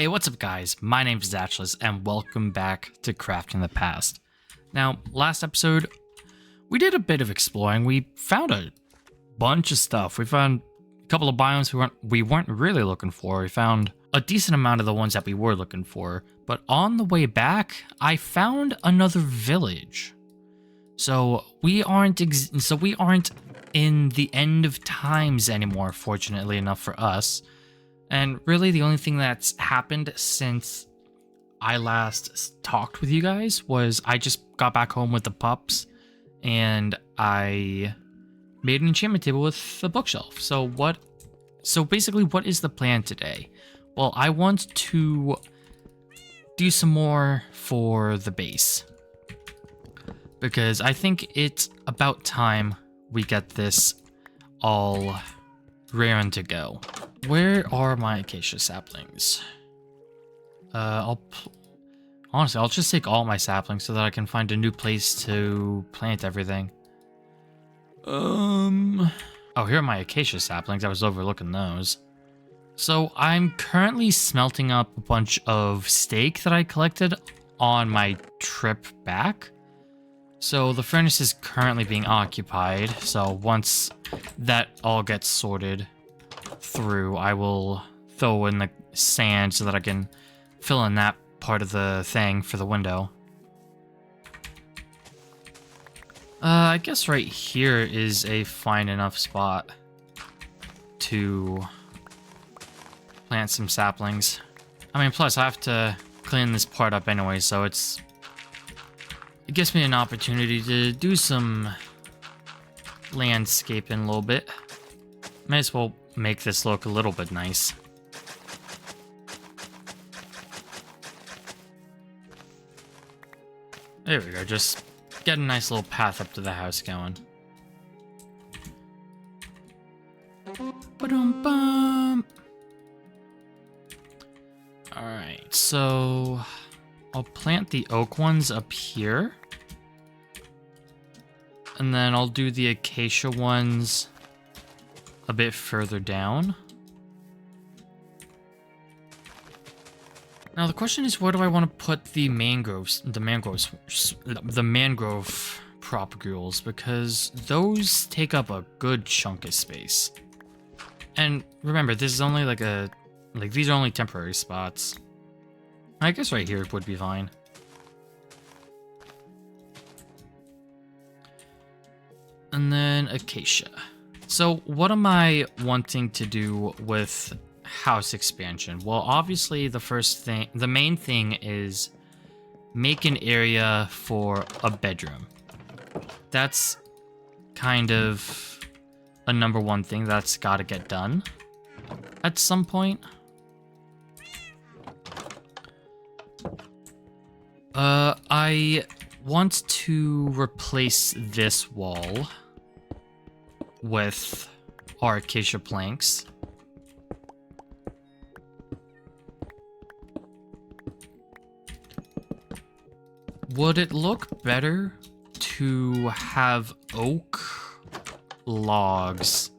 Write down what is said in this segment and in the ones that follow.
Hey, what's up guys? My name is Atlas and welcome back to Crafting the Past. Now, last episode, we did a bit of exploring. We found a bunch of stuff. We found a couple of biomes we weren't really looking for. We found a decent amount of the ones that we were looking for. But on the way back, I found another village. So we aren't in the end of times anymore, fortunately enough for us. And really the only thing that's happened since I last talked with you guys was I just got back home with the pups and I made an enchantment table with a bookshelf. So basically what is the plan today? Well, I want to do some more for the base because I think it's about time we get this all raring to go. Where are my acacia saplings? Honestly, I'll just take all my saplings so that I can find a new place to plant everything. Oh, here are my acacia saplings. I was overlooking those. So I'm currently smelting up a bunch of steak that I collected on my trip back. So the furnace is currently being occupied. So once that all gets sorted through, I will throw in the sand so that I can fill in that part of the thing for the window. I guess right here is a fine enough spot to plant some saplings. I mean, plus I have to clean this part up anyway, so it gives me an opportunity to do some landscaping a little bit. Might as well make this look a little bit nice. There we go, just get a nice little path up to the house going. Ba-dum-bum. Alright, so I'll plant the oak ones up here. And then I'll do the acacia ones a bit further down. Now the question is, where do I want to put the mangrove propagules, because those take up a good chunk of space. And remember, this is only these are only temporary spots. I guess right here would be fine. And then acacia. So what am I wanting to do with house expansion? Well, obviously the main thing is make an area for a bedroom. That's kind of a number one thing that's got to get done at some point. I want to replace this wall with our acacia planks. Would it look better to have oak logs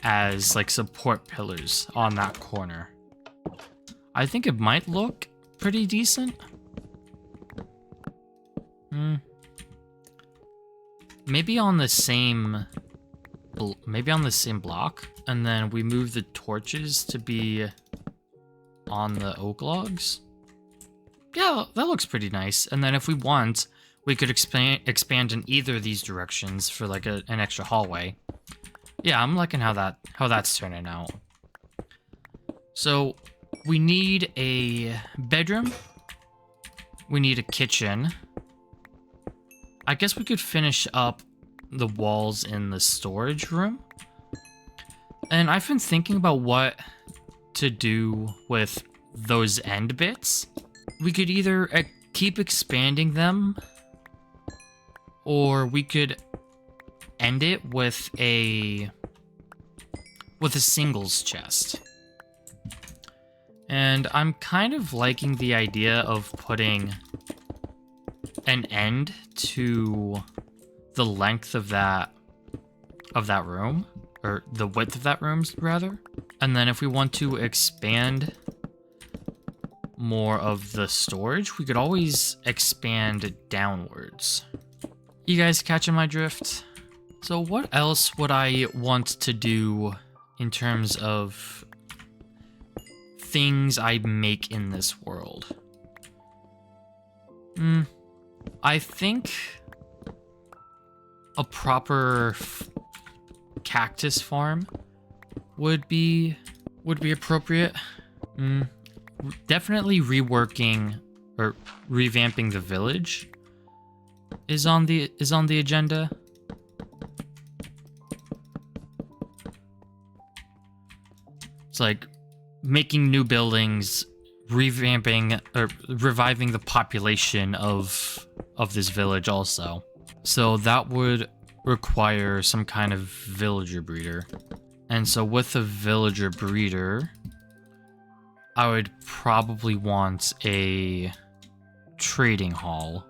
as like support pillars on that corner? I think it might look pretty decent. Maybe on the same block, and then we move the torches to be on the oak logs. Yeah, that looks pretty nice. And then if we want, we could expand in either of these directions for like an extra hallway. Yeah, I'm liking how that's turning out. So we need a bedroom. We need a kitchen. I guess we could finish up the walls in the storage room. And I've been thinking about what to do with those end bits. We could either keep expanding them, or we could end it with a singles chest. And I'm kind of liking the idea of putting an end to the length of that room, or the width of that room rather, And then if we want to expand more of the storage, we could always expand downwards. You guys catching my drift? So what else would I want to do in terms of things I make in this world? I think a proper cactus farm would be appropriate. Definitely reworking or revamping the village is on the agenda. It's like making new buildings, revamping or reviving the population of this village also. So that would require some kind of villager breeder. And so with a villager breeder, I would probably want a trading hall,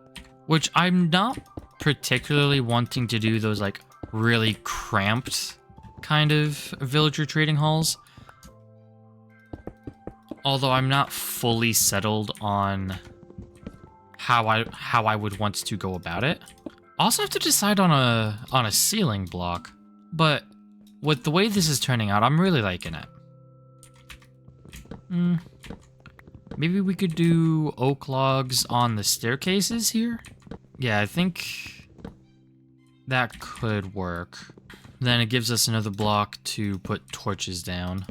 which I'm not particularly wanting to do those like really cramped kind of villager trading halls. Although I'm not fully settled on how I would want to go about it. Also have to decide on a ceiling block, but with the way this is turning out, I'm really liking it. Maybe we could do oak logs on the staircases here? Yeah, I think that could work. Then it gives us another block to put torches down.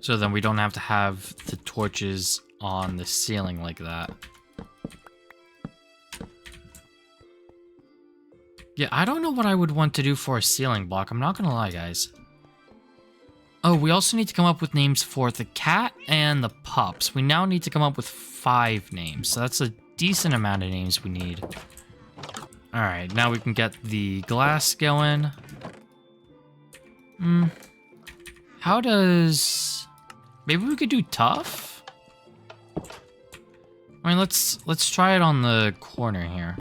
So then we don't have to have the torches on the ceiling like that. Yeah, I don't know what I would want to do for a ceiling block. I'm not gonna lie, guys. Oh, we also need to come up with names for the cat and the pups. We now need to come up with 5 names. So that's a decent amount of names we need. Alright, now we can get the glass going. How does... Maybe we could do tough? I mean, let's try it on the corner here.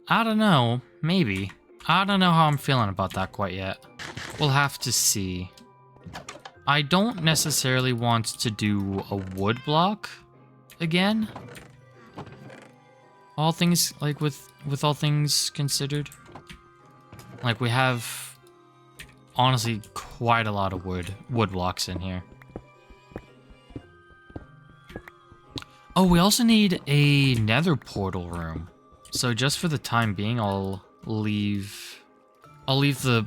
I don't know. Maybe. I don't know how I'm feeling about that quite yet. We'll have to see. I don't necessarily want to do a wood block again. All things, like with all things considered. Like we have, honestly, quite a lot of wood blocks in here. Oh, we also need a nether portal room. So just for the time being, I'll leave the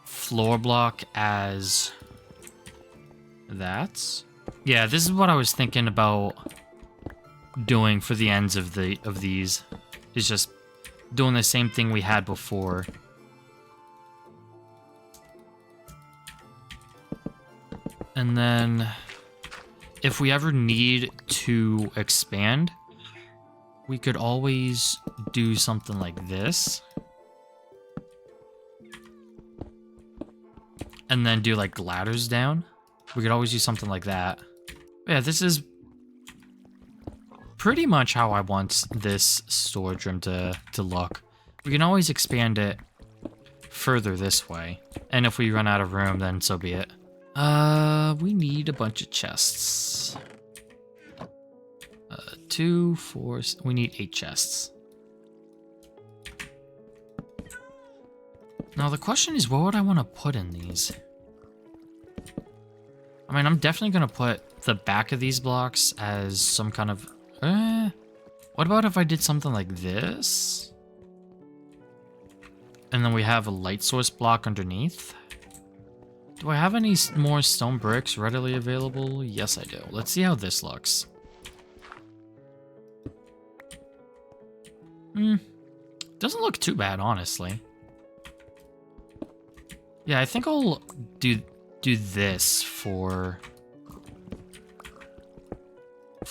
floor block as that. Yeah, this is what I was thinking about doing for the ends of these. Is just doing the same thing we had before. And then if we ever need to expand, we could always do something like this. And then do like ladders down. We could always do something like that. Yeah, this is pretty much how I want this storage room to look. We can always expand it further this way. And if we run out of room, then so be it. We need a bunch of chests. 2, 4, we need 8 chests. Now the question is, what would I want to put in these? I mean, I'm definitely going to put the back of these blocks as some kind of... what about if I did something like this? And then we have a light source block underneath. Do I have any more stone bricks readily available? Yes, I do. Let's see how this looks. Doesn't look too bad, honestly. Yeah, I think I'll do this for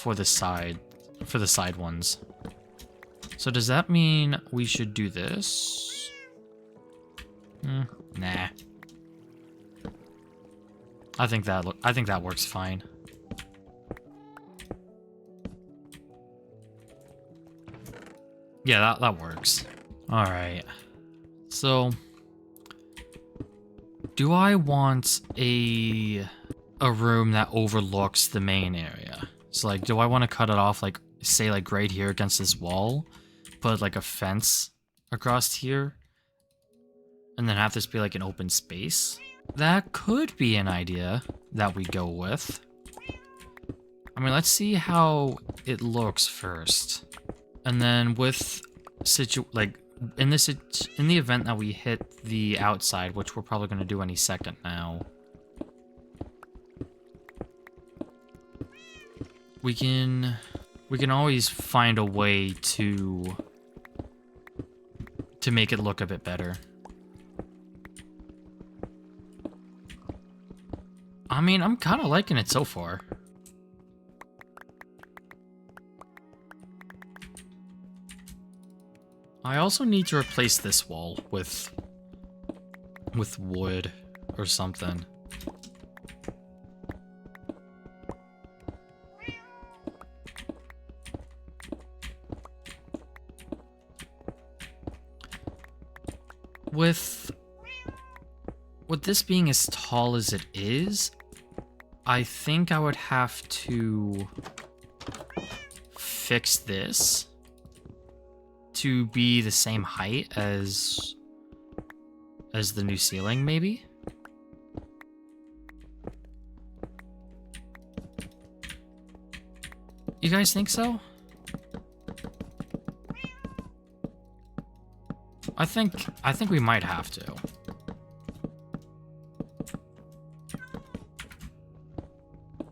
the side ones. So does that mean we should do this? Nah. I think that works fine. Yeah, that works. All right. So, do I want a room that overlooks the main area? So, like, do I want to cut it off, like, say, like, right here against this wall, put like a fence across here, and then have this be like an open space? That could be an idea that we go with. I mean, let's see how it looks first. And then with in the event that we hit the outside, which we're probably going to do any second now, we can always find a way to make it look a bit better. I mean, I'm kind of liking it so far. I also need to replace this wall with wood or something. With this being as tall as it is, I think I would have to fix this to be the same height as the new ceiling, maybe? You guys think so? I think we might have to.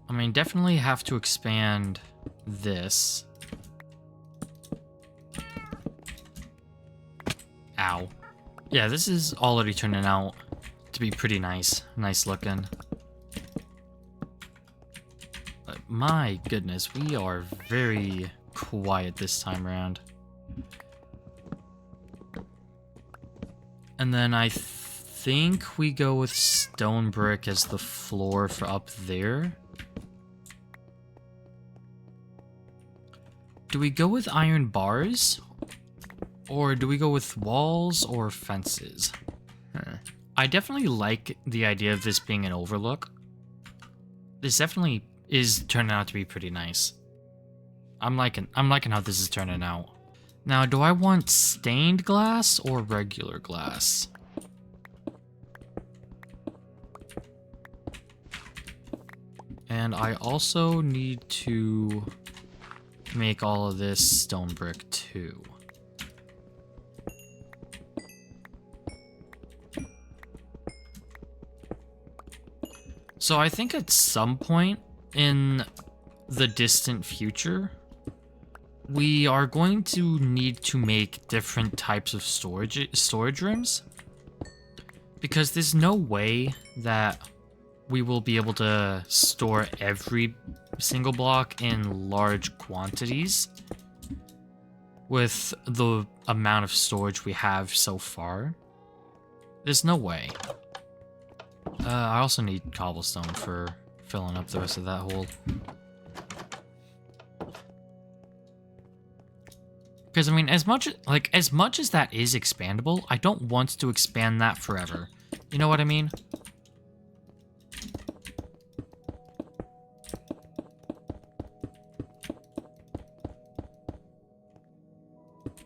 I mean, definitely have to expand this. Ow. Yeah, this is already turning out to be pretty nice. Nice looking. But my goodness, we are very quiet this time around. And then I think we go with stone brick as the floor for up there. Do we go with iron bars? Or do we go with walls or fences? I definitely like the idea of this being an overlook. This definitely is turning out to be pretty nice. I'm liking how this is turning out. Now, do I want stained glass or regular glass? And I also need to make all of this stone brick too. So I think at some point in the distant future, we are going to need to make different types of storage rooms, because there's no way that we will be able to store every single block in large quantities with the amount of storage we have so far. There's no way. I also need cobblestone for filling up the rest of that hole. Because, I mean, as much as that is expandable, I don't want to expand that forever. You know what I mean?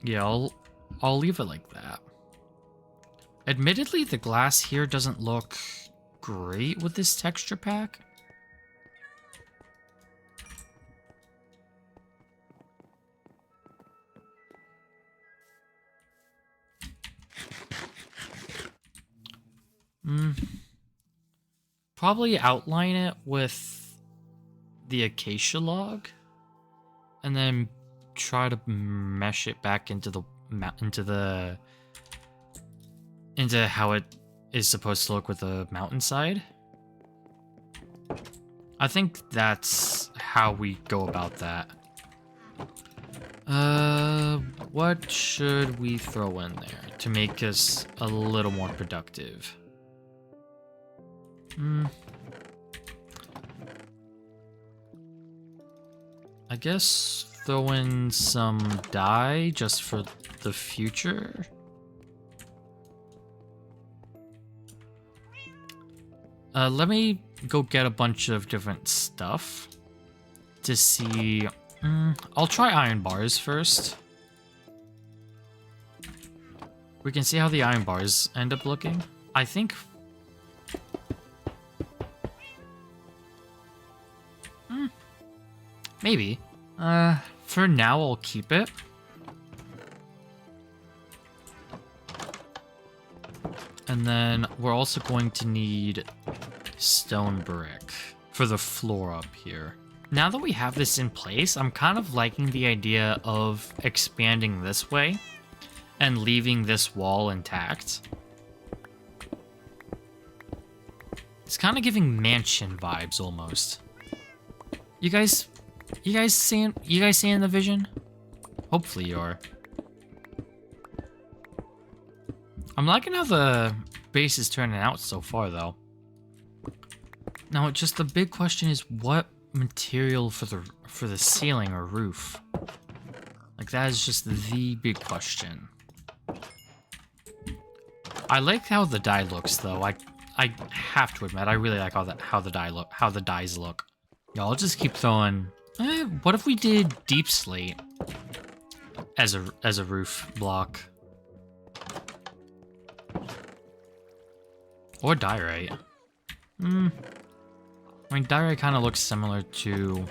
Yeah, I'll leave it like that. Admittedly, the glass here doesn't look great with this texture pack. Probably outline it with the acacia log, and then try to mesh it back into how it is supposed to look with the mountainside. I think that's how we go about that. What should we throw in there to make us a little more productive? I guess throw in some dye just for the future. Let me go get a bunch of different stuff to see. I'll try iron bars first. We can see how the iron bars end up looking. I think... maybe. For now, I'll keep it. And then we're also going to need stone brick for the floor up here. Now that we have this in place, I'm kind of liking the idea of expanding this way and leaving this wall intact. It's kind of giving mansion vibes almost. You guys seeing the vision? Hopefully you are. I'm liking how the base is turning out so far though. Now just the big question is what material for the ceiling or roof? Like that is just the big question. I like how the dye looks though. I have to admit I really like how the dyes look. Yeah, I'll just keep throwing. What if we did deep slate as a roof block? Or diorite. I mean, diorite kind of looks similar to...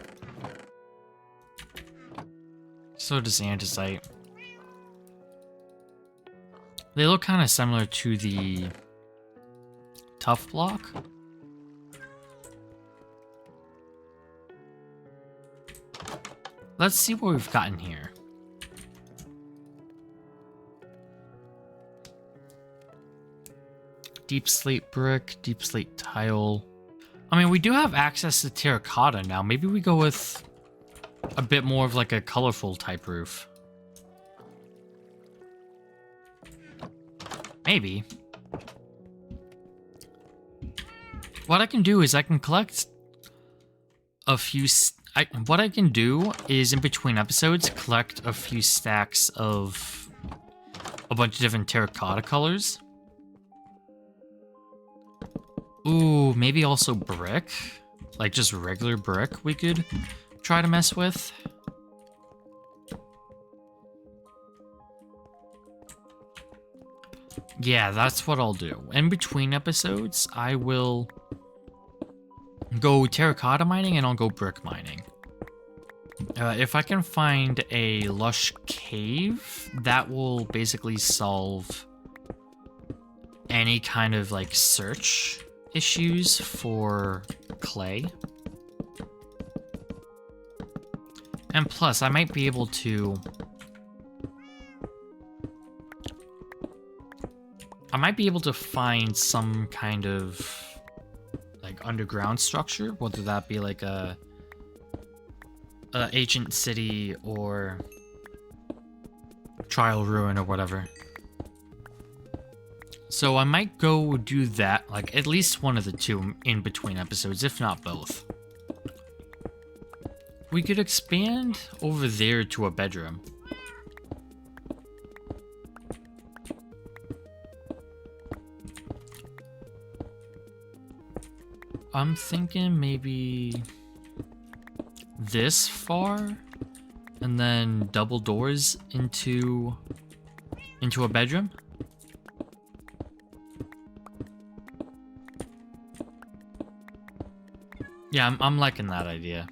so does andesite. They look kind of similar to the tough block. Let's see what we've gotten here. Deep slate brick, deep slate tile. I mean, we do have access to terracotta now. Maybe we go with a bit more of like a colorful type roof. Maybe. What I can do is I can collect a few... what I can do is in between episodes collect a few stacks of a bunch of different terracotta colors. Ooh, maybe also brick. Like just regular brick we could try to mess with. Yeah, that's what I'll do. In between episodes, I will go terracotta mining and I'll go brick mining. If I can find a lush cave, that will basically solve any kind of like search issues for clay. And plus, I might be able to... find some kind of like underground structure, whether that be like a ancient city or trial ruin or whatever. So I might go do that, like at least one of the two in between episodes, if not both. We could expand over there to a bedroom. I'm thinking maybe this far and then double doors into a bedroom. Yeah, I'm liking that idea.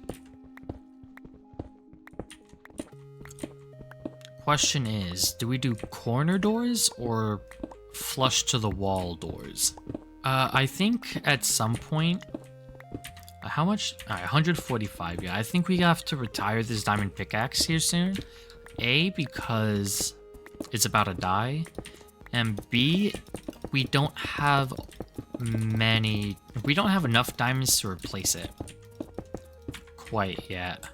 Question is, do we do corner doors or flush to the wall doors? I think at some point... how much? Alright, 145, yeah. I think we have to retire this diamond pickaxe here soon. A, because it's about to die. And B, we don't have many... we don't have enough diamonds to replace it. Quite yet.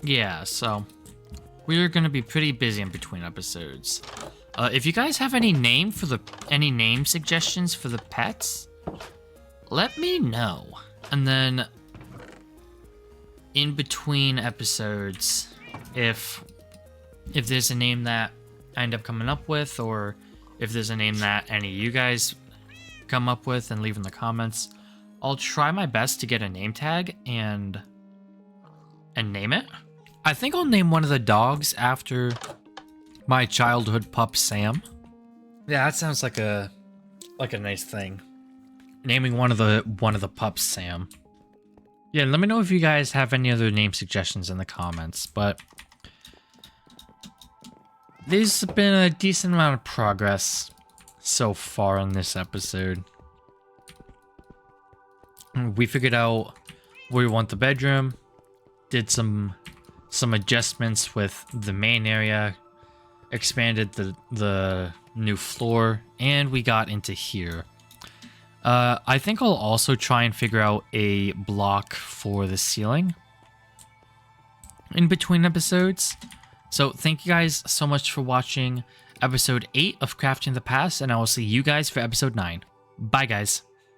Yeah, so... we're gonna be pretty busy in between episodes. If you guys have any name suggestions for the pets, let me know. And then in between episodes, if there's a name that I end up coming up with, or if there's a name that any of you guys come up with and leave in the comments, I'll try my best to get a name tag and name it. I think I'll name one of the dogs after my childhood pup Sam. Yeah, that sounds like a nice thing. Naming one of the pups Sam. Yeah, let me know if you guys have any other name suggestions in the comments, but there's been a decent amount of progress so far on this episode. We figured out where we want the bedroom, did some adjustments with the main area, expanded the new floor, and we got into here. I think I'll also try and figure out a block for the ceiling in between episodes. So thank you guys so much for watching episode 8 of Crafting the Past, and I will see you guys for episode 9. Bye, guys.